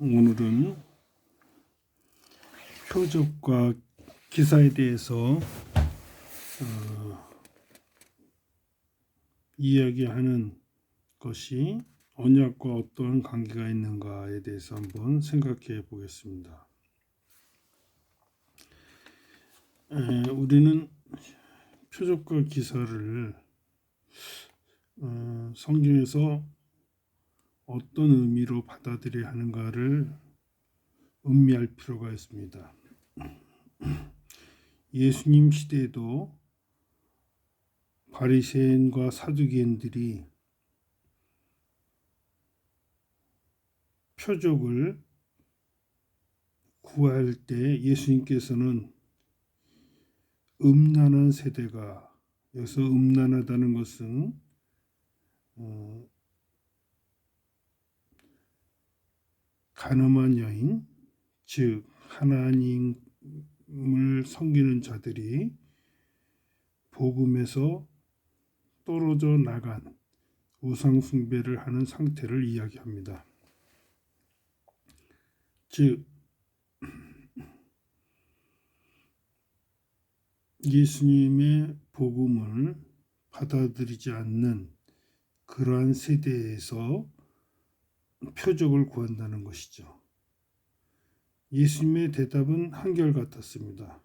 오늘은 표적과 기사에 대해서 이야기하는 것이 언약과 어떠한 관계가 있는가에 대해서 한번 생각해 보겠습니다. 우리는 표적과 기사를 성경에서 어떤 의미로 받아들여야 하는가를 음미할 필요가 있습니다. 예수님 시대에도 바리새인과 사두개인들이 표적을 구할 때 예수님께서는 음란한 세대가, 여기서 음란하다는 것은 가늠한 여인, 즉 하나님을 섬기는 자들이 복음에서 떨어져 나간 우상 숭배를 하는 상태를 이야기합니다. 즉 예수님의 복음을 받아들이지 않는 그러한 세대에서 표적을 구한다는 것이죠. 예수님의 대답은 한결같았습니다.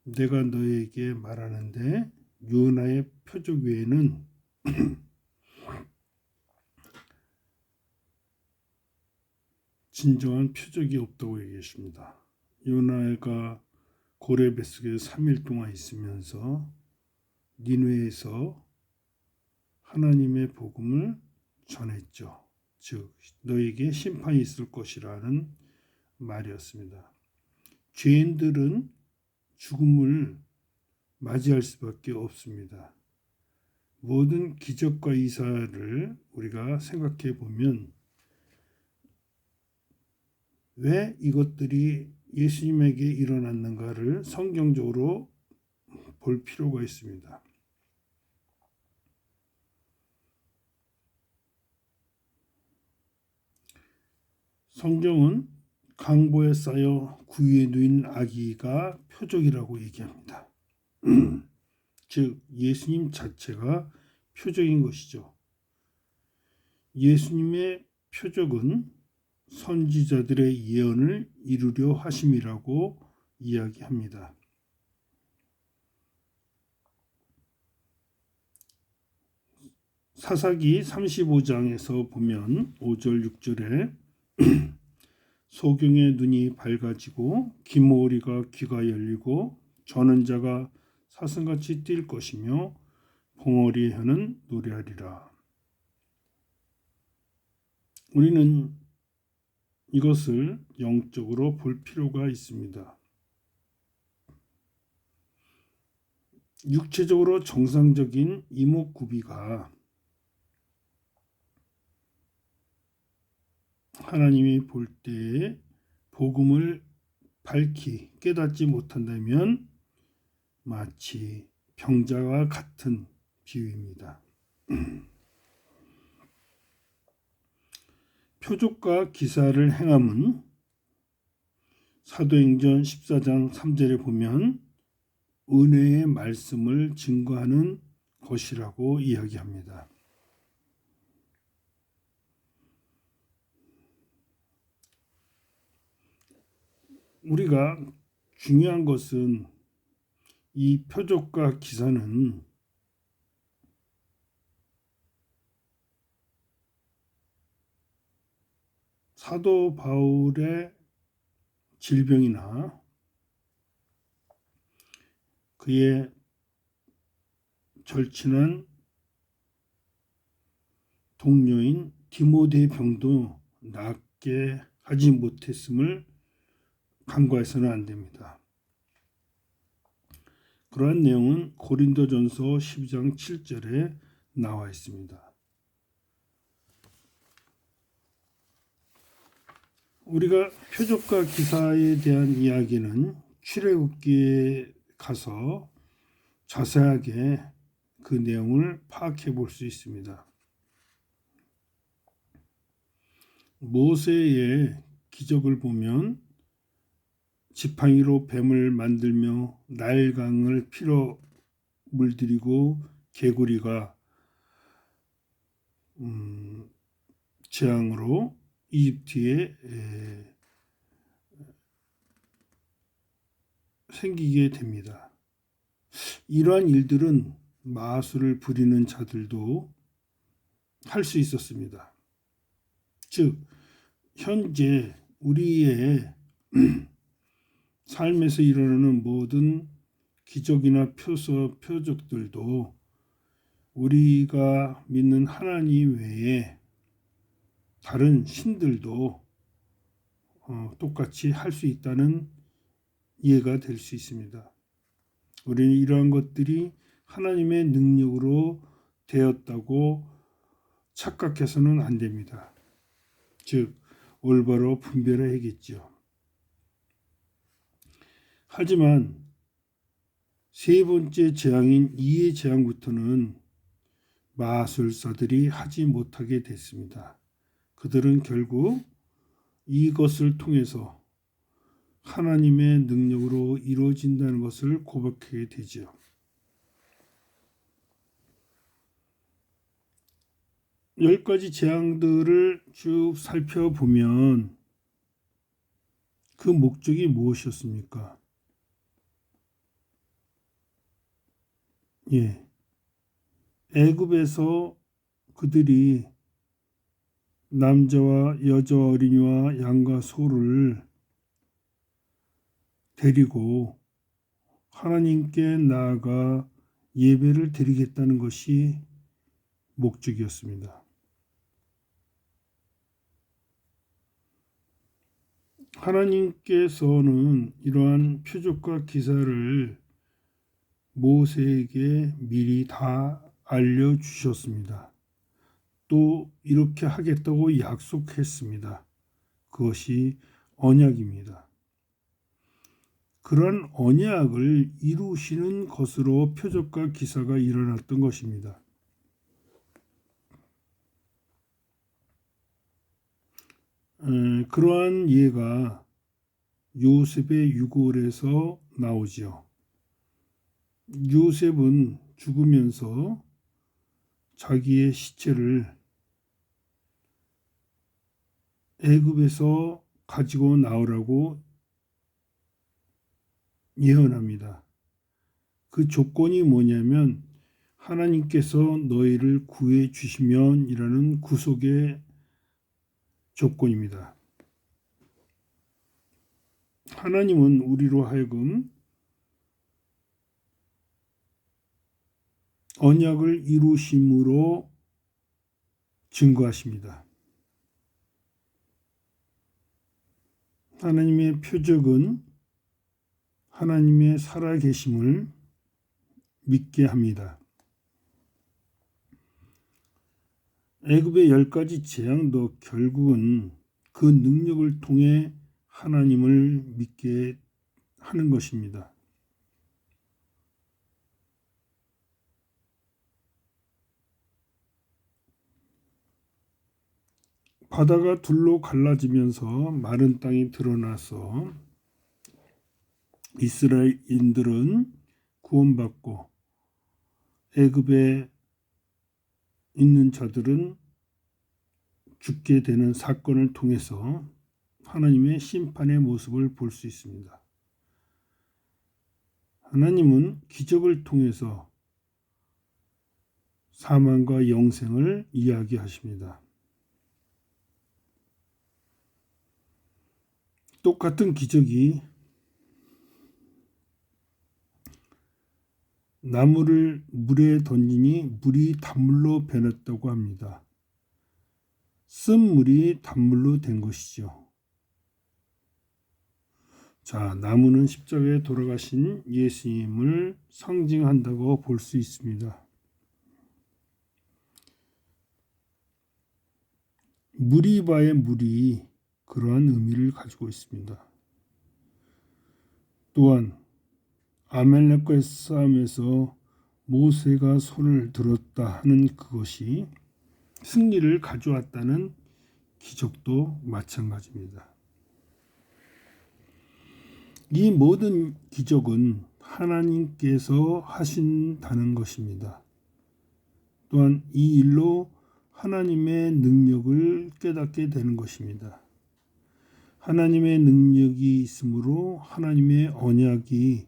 내가 너에게 말하는데 요나의 표적 외에는 진정한 표적이 없다고 얘기했습니다. 요나가 고래 뱃속에 3일 동안 있으면서 니느웨에서 하나님의 복음을 전했죠. 즉 너에게 심판이 있을 것이라는 말이었습니다. 죄인들은 죽음을 맞이할 수밖에 없습니다. 모든 기적과 이사를 우리가 생각해 보면 왜 이것들이 예수님에게 일어났는가를 성경적으로 볼 필요가 있습니다. 성경은 강보에 쌓여 구유에 누인 아기가 표적이라고 얘기합니다. 즉 예수님 자체가 표적인 것이죠. 예수님의 표적은 선지자들의 예언을 이루려 하심이라고 이야기합니다. 사사기 35장에서 보면 5절 6절에 소경의 눈이 밝아지고 기모리가 귀가 열리고 저는 자가 사슴같이 뛸 것이며 봉어리의 혀는 노래하리라. 우리는 이것을 영적으로 볼 필요가 있습니다. 육체적으로 정상적인 이목구비가 하나님이 볼 때에 복음을 밝히 깨닫지 못한다면 마치 병자와 같은 비유입니다. 표적과 기사를 행함은 사도행전 14장 3절에 보면 은혜의 말씀을 증거하는 것이라고 이야기합니다. 우리가 중요한 것은 이 표적과 기사는 사도 바울의 질병이나 그의 절친한 동료인 디모데의 병도 낫게 하지 못했음을 간과해서는 안 됩니다. 그러한 내용은 고린도전서 12장 7절에 나와 있습니다. 우리가 표적과 기사에 대한 이야기는 출애굽기에 가서 자세하게 그 내용을 파악해 볼 수 있습니다. 모세의 기적을 보면 지팡이로 뱀을 만들며 나일강을 피로 물들이고 개구리가 재앙으로 이집트에 생기게 됩니다. 이러한 일들은 마술을 부리는 자들도 할 수 있었습니다. 즉 현재 우리의 삶에서 일어나는 모든 기적이나 표적들도 우리가 믿는 하나님 외에 다른 신들도 똑같이 할 수 있다는 이해가 될 수 있습니다. 우리는 이러한 것들이 하나님의 능력으로 되었다고 착각해서는 안 됩니다. 즉 올바로 분별해야겠죠. 하지만 세 번째 재앙인 이의 재앙부터는 마술사들이 하지 못하게 됐습니다. 그들은 결국 이것을 통해서 하나님의 능력으로 이루어진다는 것을 고백하게 되죠. 10가지 재앙들을 쭉 살펴보면 그 목적이 무엇이었습니까? 애굽에서 그들이 남자와 여자 어린이와 양과 소를 데리고 하나님께 나아가 예배를 드리겠다는 것이 목적이었습니다. 하나님께서는 이러한 표적과 기사를 모세에게 미리 다 알려주셨습니다. 또 이렇게 하겠다고 약속했습니다. 그것이 언약입니다. 그런 언약을 이루시는 것으로 표적과 기사가 일어났던 것입니다. 그러한 예가 요셉의 유골에서 나오죠. 요셉은 죽으면서 자기의 시체를 애굽에서 가지고 나오라고 예언합니다. 그 조건이 뭐냐면 하나님께서 너희를 구해 주시면이라는 구속의 조건입니다. 하나님은 우리로 하여금 언약을 이루심으로 증거하십니다. 하나님의 표적은 하나님의 살아계심을 믿게 합니다. 애굽의 10가지 재앙도 결국은 그 능력을 통해 하나님을 믿게 하는 것입니다. 바다가 둘로 갈라지면서 마른 땅이 드러나서 이스라엘인들은 구원받고 애굽에 있는 자들은 죽게 되는 사건을 통해서 하나님의 심판의 모습을 볼 수 있습니다. 하나님은 기적을 통해서 사망과 영생을 이야기하십니다. 똑같은 기적이 나무를 물에 던지니 물이 단물로 변했다고 합니다. 쓴 물이 단물로 된 것이죠. 자, 나무는 십자가에 돌아가신 예수님을 상징한다고 볼 수 있습니다. 무리바의 물이 그러한 의미를 가지고 있습니다. 또한 아말렉과의 싸움에서 모세가 손을 들었다 하는 그것이 승리를 가져왔다는 기적도 마찬가지입니다. 이 모든 기적은 하나님께서 하신다는 것입니다. 또한 이 일로 하나님의 능력을 깨닫게 되는 것입니다. 하나님의 능력이 있으므로 하나님의 언약이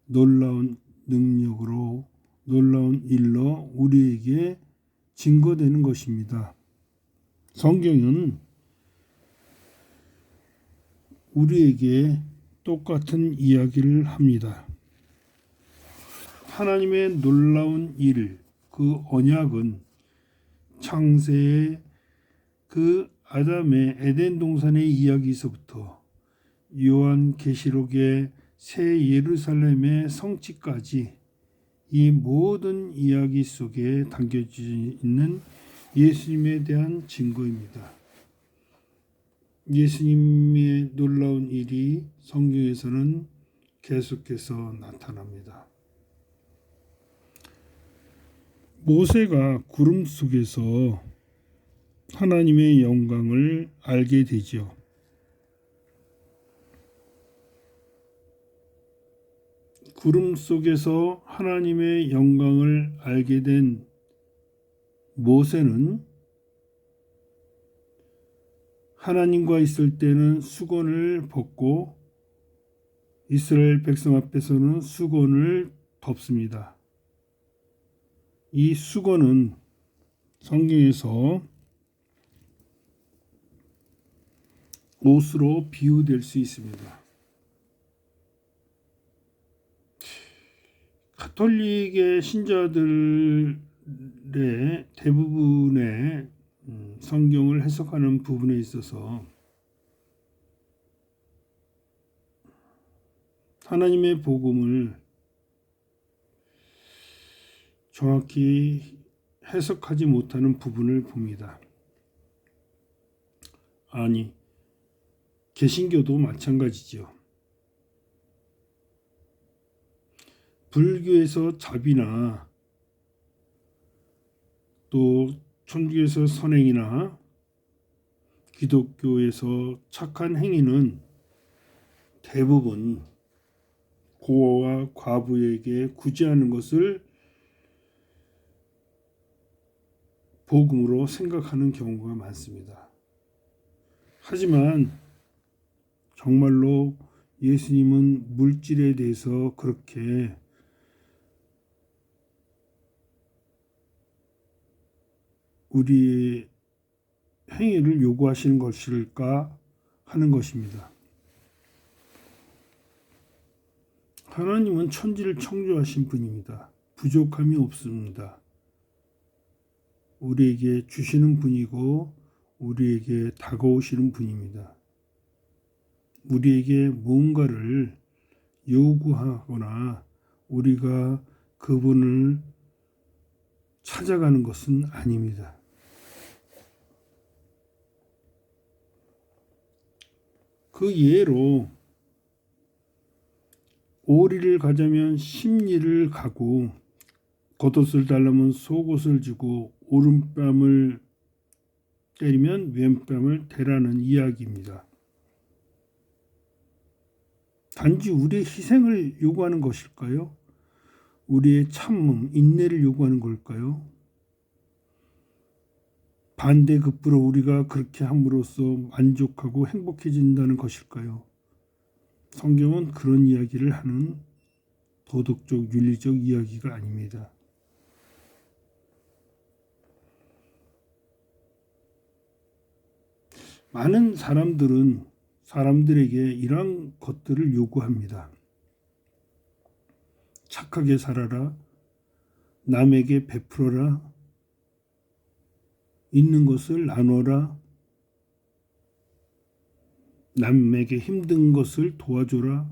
놀라운 능력으로 놀라운 일로 우리에게 증거되는 것입니다. 성경은 우리에게 똑같은 이야기를 합니다. 하나님의 놀라운 일, 그 언약은 창세의 그 아담의 에덴 동산의 이야기에서부터 요한계시록의 새 예루살렘의 성취까지 이 모든 이야기 속에 담겨져 있는 예수님에 대한 증거입니다. 예수님의 놀라운 일이 성경에서는 계속해서 나타납니다. 모세가 구름 속에서 하나님의 영광을 알게 되죠. 구름 속에서 하나님의 영광을 알게 된 모세는 하나님과 있을 때는 수건을 벗고 이스라엘 백성 앞에서는 수건을 덮습니다. 이 수건은 성경에서 옷으로 비유될 수 있습니다. 가톨릭의 신자들의 대부분의 성경을 해석하는 부분에 있어서 하나님의 복음을 정확히 해석하지 못하는 부분을 봅니다. 아니, 개신교도 마찬가지죠. 불교에서 자비나 또 천주교에서 선행이나 기독교에서 착한 행위는 대부분 고아와 과부에게 구제하는 것을 복음으로 생각하는 경우가 많습니다. 하지만 정말로 예수님은 물질에 대해서 그렇게 우리의 행위를 요구하시는 것일까 하는 것입니다. 하나님은 천지를 창조하신 분입니다. 부족함이 없습니다. 우리에게 주시는 분이고 우리에게 다가오시는 분입니다. 우리에게 무언가를 요구하거나 우리가 그분을 찾아가는 것은 아닙니다. 그 예로 오리를 가자면 십리를 가고 겉옷을 달라면 속옷을 주고 오른뺨을 때리면 왼뺨을 대라는 이야기입니다. 단지 우리의 희생을 요구하는 것일까요? 우리의 참음, 인내를 요구하는 걸까요? 반대급부로 우리가 그렇게 함으로써 만족하고 행복해진다는 것일까요? 성경은 그런 이야기를 하는 도덕적, 윤리적 이야기가 아닙니다. 많은 사람들은 사람들에게 이러한 것들을 요구합니다. 착하게 살아라, 남에게 베풀어라, 있는 것을 나눠라, 남에게 힘든 것을 도와줘라.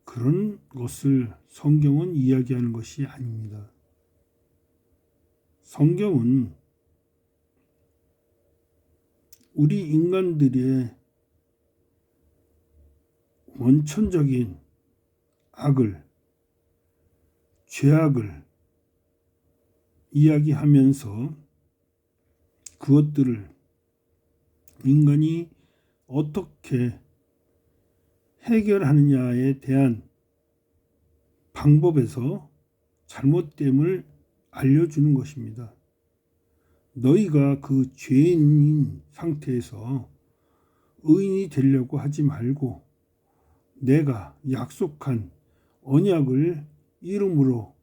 그런 것을 성경은 이야기하는 것이 아닙니다. 성경은 우리 인간들의 원천적인 악을, 죄악을 이야기하면서 그것들을 인간이 어떻게 해결하느냐에 대한 방법에서 잘못됨을 알려주는 것입니다. 너희가 그 죄인인 상태에서 의인이 되려고 하지 말고 내가 약속한 언약을 이름으로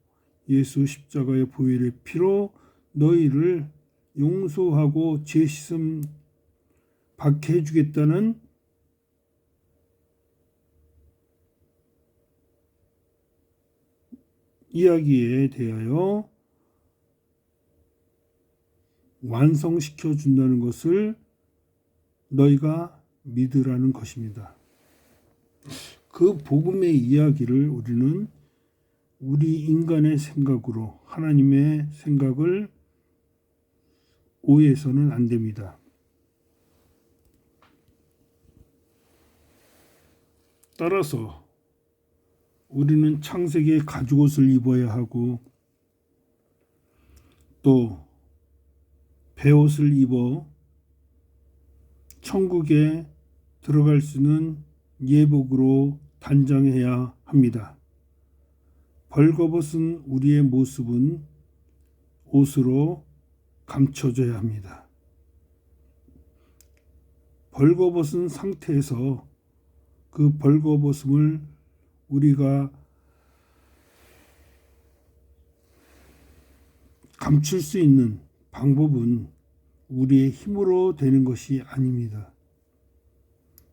예수 십자가의 보혈의 피로 너희를 용서하고 죄 씻음 받게 해주겠다는 이야기에 대하여 완성시켜 준다는 것을 너희가 믿으라는 것입니다. 그 복음의 이야기를 우리는 우리 인간의 생각으로 하나님의 생각을 오해해서는 안 됩니다. 따라서 우리는 창세기에 가죽옷을 입어야 하고 또 베옷을 입어 천국에 들어갈 수는 예복으로 단장해야 합니다. 벌거벗은 우리의 모습은 옷으로 감춰져야 합니다. 벌거벗은 상태에서 그 벌거벗음을 우리가 감출 수 있는 방법은 우리의 힘으로 되는 것이 아닙니다.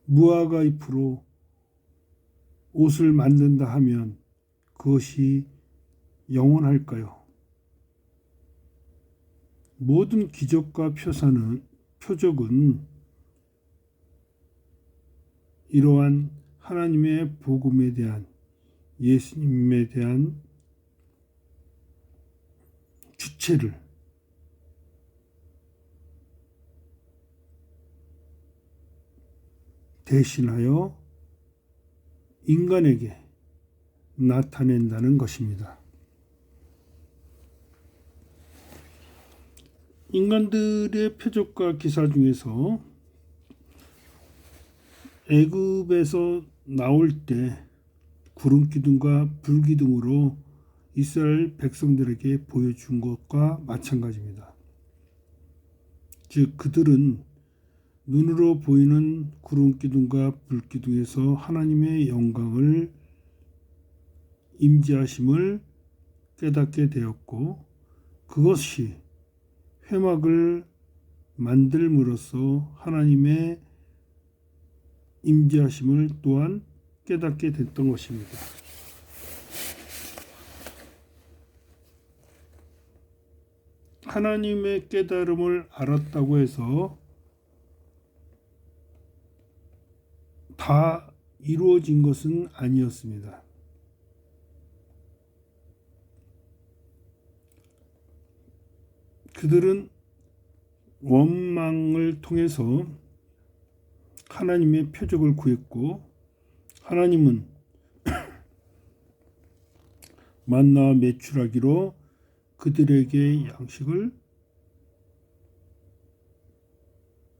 무화과 잎으로 옷을 만든다 하면 그것이 영원할까요? 모든 기적과 표적은 이러한 하나님의 복음에 대한 예수님에 대한 주체를 대신하여 인간에게 나타낸다는 것입니다. 인간들의 표적과 기사 중에서 애굽에서 나올 때 구름 기둥과 불 기둥으로 이스라엘 백성들에게 보여준 것과 마찬가지입니다. 즉 그들은 눈으로 보이는 구름 기둥과 불 기둥에서 하나님의 영광을 임재하심을 깨닫게 되었고 그것이 회막을 만들므로써 하나님의 임재하심을 또한 깨닫게 됐던 것입니다. 하나님의 깨달음을 알았다고 해서 다 이루어진 것은 아니었습니다. 그들은 원망을 통해서 하나님의 표적을 구했고 하나님은 만나와 메추라기로 그들에게 양식을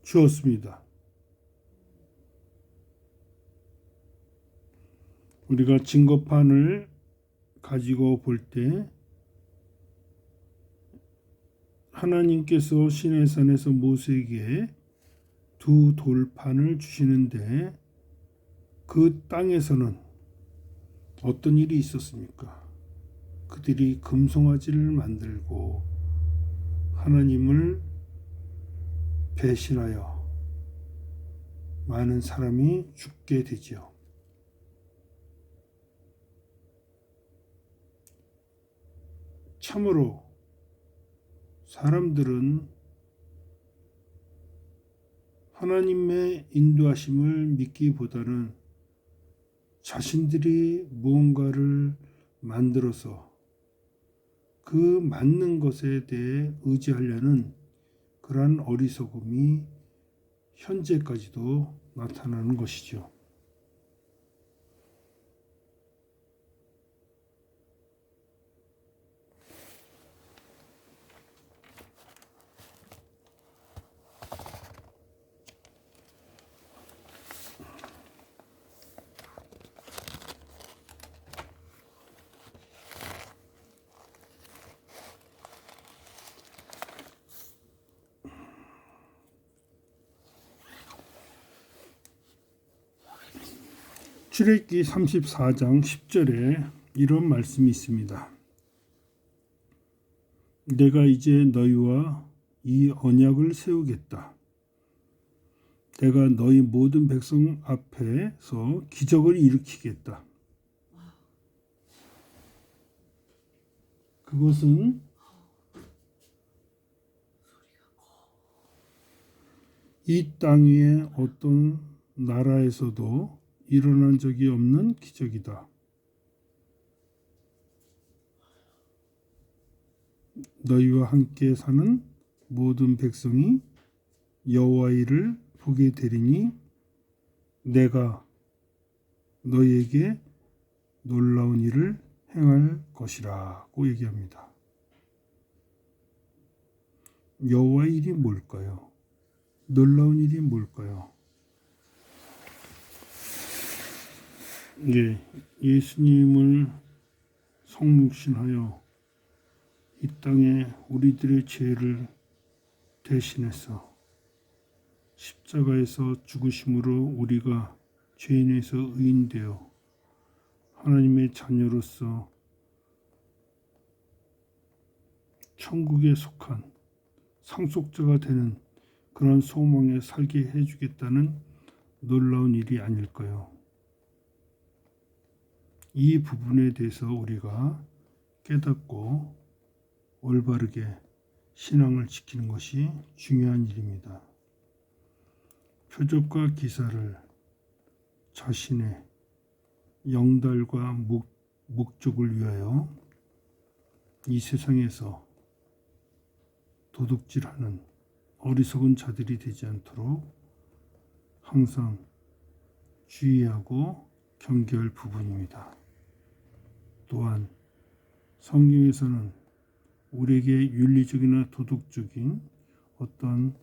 주었습니다. 우리가 증거판을 가지고 볼 때 하나님께서 시내산에서 모세에게 두 돌판을 주시는데 그 땅에서는 어떤 일이 있었습니까? 그들이 금송아지를 만들고 하나님을 배신하여 많은 사람이 죽게 되지요. 참으로 사람들은 하나님의 인도하심을 믿기보다는 자신들이 무언가를 만들어서 그 맞는 것에 대해 의지하려는 그러한 어리석음이 현재까지도 나타나는 것이죠. 출애굽기 34장 10절에 이런 말씀이 있습니다. 내가 이제 너희와 이 언약을 세우겠다. 내가 너희 모든 백성 앞에서 기적을 일으키겠다. 그것은 이 땅 위에 어떤 나라에서도 일어난 적이 없는 기적이다. 너희와 함께 사는 모든 백성이 여호와의 일을 보게 되리니 내가 너희에게 놀라운 일을 행할 것이라고 얘기합니다. 여호와의 일이 뭘까요? 놀라운 일이 뭘까요? 네, 예수님을 성육신하여 이 땅에 우리들의 죄를 대신해서 십자가에서 죽으심으로 우리가 죄인에서 의인되어 하나님의 자녀로서 천국에 속한 상속자가 되는 그런 소망에 살게 해주겠다는 놀라운 일이 아닐까요? 이 부분에 대해서 우리가 깨닫고 올바르게 신앙을 지키는 것이 중요한 일입니다. 표적과 기사를 자신의 영달과 목적을 위하여 이 세상에서 도둑질하는 어리석은 자들이 되지 않도록 항상 주의하고 경계할 부분입니다. 또한 성경에서는 우리에게 윤리적이나 도덕적인 어떤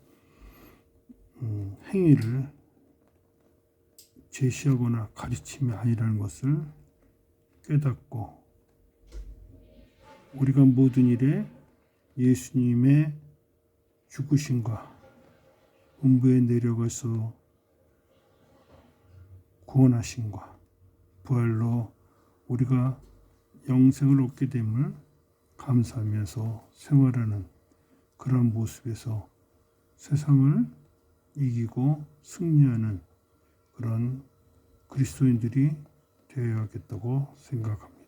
행위를 제시하거나 가르침이 아니라는 것을 깨닫고 우리가 모든 일에 예수님의 죽으심과 음부에 내려가서 구원하심과 부활로 우리가 영생을 얻게 됨을 감사하면서 생활하는 그런 모습에서 세상을 이기고 승리하는 그런 그리스도인들이 되어야겠다고 생각합니다.